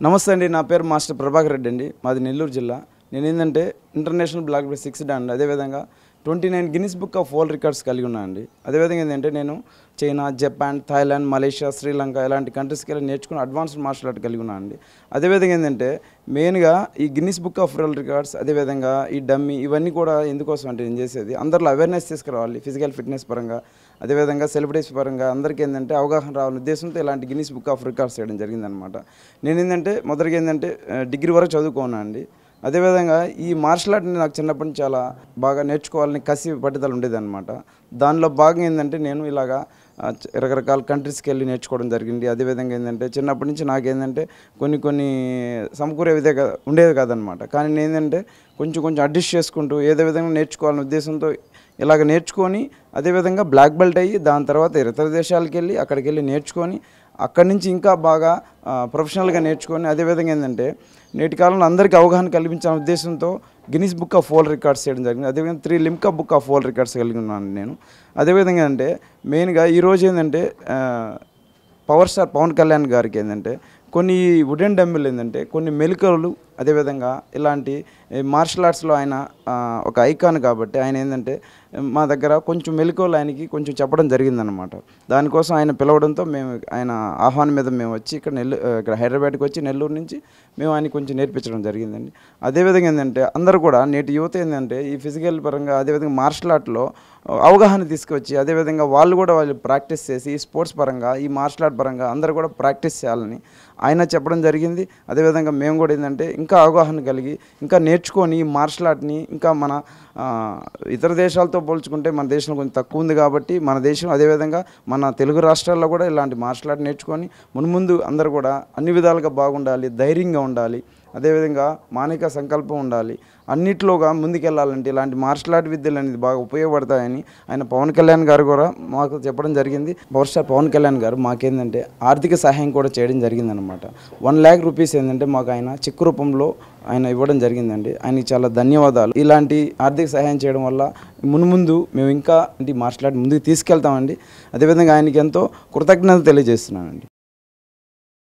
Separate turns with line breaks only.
నమస్తే అండి. నా పేరు మాస్టర్ ప్రభాకర్ రెడ్డి అండి. మాది నెల్లూరు జిల్లా. నేను ఏంటంటే ఇంటర్నేషనల్ బ్లాక్ బెల్ట్ 6 డాన్, అదేవిధంగా 29 Guinness book of world records కలిగి ఉన్నాను అండి. అదేవిధంగా ఏంటంటే నేను China, Japan, Thailand, Malaysia, Sri Lanka ఇలాంటి కంట్రీస్కి వెళ్ళి నేర్చుకుని అడ్వాన్స్డ్ మార్షల్ ఆర్ట్ కలిగి ఉన్నాను అండి. అదేవిధంగా ఏంటంటే మెయిన్గా ఈ Guinness book of world records, అదేవిధంగా ఈ డమ్మీ ఇవన్నీ కూడా ఎందుకోసం అంటే నేను చేసేది అందరిలో అవేర్నెస్ తీసుకురావాలి. ఫిజికల్ ఫిట్నెస్ పరంగా, అదేవిధంగా సెలబ్రిటీస్ పరంగా అందరికీ ఏంటంటే అవగాహన రావాలని ఉద్దేశంతో ఇలాంటి గిన్నిస్ బుక్ ఆఫ్ రికార్డ్స్ చేయడం జరిగిందనమాట. నేను ఏంటంటే మొదటిగా ఏంటంటే డిగ్రీ వరకు చదువుకున్నాను అండి. అదేవిధంగా ఈ మార్షల్ ఆర్ట్ని నాకు చిన్నప్పటి నుంచి చాలా బాగా నేర్చుకోవాలని కసి పట్టుదల ఉండేదన్నమాట. దానిలో భాగంగా ఏంటంటే నేను ఇలాగా రకరకాల కంట్రీస్కి వెళ్ళి నేర్చుకోవడం జరిగింది. అదేవిధంగా ఏంటంటే చిన్నప్పటి నుంచి నాకేంటంటే కొన్ని సమకూరే ఉండేది కాదనమాట. కానీ నేను ఏంటంటే కొంచెం అడ్జస్ట్ చేసుకుంటూ ఏదో విధంగా నేర్చుకోవాలనే ఉద్దేశంతో ఇలాగ నేర్చుకొని అదేవిధంగా బ్లాక్ బెల్ట్ అయ్యి దాని తర్వాత ఇతర దేశాలకు వెళ్ళి అక్కడికి వెళ్ళి నేర్చుకొని అక్కడి నుంచి ఇంకా బాగా ప్రొఫెషనల్గా నేర్చుకొని అదేవిధంగా ఏంటంటే నేటి కాలంలో అందరికీ అవగాహన కల్పించాలనే ఉద్దేశంతో Guinness book of world records చేయడం జరిగింది. అదేవిధంగా 3 Limca book of world records కలిగి ఉన్నాను నేను. అదేవిధంగా అంటే మెయిన్గా ఈరోజు ఏంటంటే పవర్ స్టార్ పవన్ కళ్యాణ్ గారికి ఏంటంటే కొన్ని వుడెన్ డమ్మిల్ ఏంటంటే కొన్ని మెలికలు, అదేవిధంగా ఇలాంటి మార్షల్ ఆర్ట్స్లో ఆయన ఒక ఐకాన్ కాబట్టి ఆయన ఏంటంటే మా దగ్గర కొంచెం మెలికలు ఆయనకి కొంచెం చెప్పడం జరిగిందనమాట. దానికోసం ఆయన పిలవడంతో మేము ఆయన ఆహ్వానం మీద మేము వచ్చి ఇక్కడ హైదరాబాద్కి వచ్చి నెల్లూరు నుంచి మేము ఆయన కొంచెం నేర్పించడం జరిగిందండి. అదేవిధంగా ఏంటంటే అందరూ కూడా నేటి యువత ఏంటంటే ఈ ఫిజికల్ పరంగా అదేవిధంగా మార్షల్ ఆర్ట్లో అవగాహన తీసుకొచ్చి అదేవిధంగా వాళ్ళు ప్రాక్టీస్ చేసి ఈ స్పోర్ట్స్ పరంగా ఈ మార్షల్ ఆర్ట్ పరంగా అందరూ కూడా ప్రాక్టీస్ చేయాలని ఆయన చెప్పడం జరిగింది. అదేవిధంగా మేము కూడా ఏంటంటే ఇంకా అవగాహన కలిగి ఇంకా నేర్చుకొని ఈ మార్షల్ ఆర్ట్ని ఇంకా మన ఇతర దేశాలతో పోల్చుకుంటే మన దేశంలో కొంచెం తక్కువ ఉంది కాబట్టి మన దేశం అదేవిధంగా మన తెలుగు రాష్ట్రాల్లో కూడా ఇలాంటి మార్షల్ ఆర్ట్ నేర్చుకొని మున్ముందు అందరూ కూడా అన్ని విధాలుగా బాగుండాలి, ధైర్యంగా ఉండాలి, అదేవిధంగా మానసిక సంకల్పం ఉండాలి. అన్నిట్లోగా ముందుకెళ్ళాలంటే ఇలాంటి మార్షల్ ఆర్ట్ విద్యలు అనేది బాగా ఉపయోగపడతాయని ఆయన పవన్ కళ్యాణ్ గారు కూడా మాకు చెప్పడం జరిగింది. పవర్ స్టార్ పవన్ కళ్యాణ్ గారు మాకేంటంటే ఆర్థిక సహాయం కూడా చేయడం జరిగిందనమాట. 1 lakh రూపీస్ ఏంటంటే మాకు ఆయన చెక్ రూపంలో ఆయన ఇవ్వడం జరిగిందండి. ఆయనకి చాలా ధన్యవాదాలు. ఇలాంటి ఆర్థిక సహాయం చేయడం వల్ల మున్ముందు మేము ఇంకా మార్షల్ ఆర్ట్ ముందుకు తీసుకెళ్తామండి. అదేవిధంగా ఆయనకి ఎంతో కృతజ్ఞతలు తెలియజేస్తున్నానండి.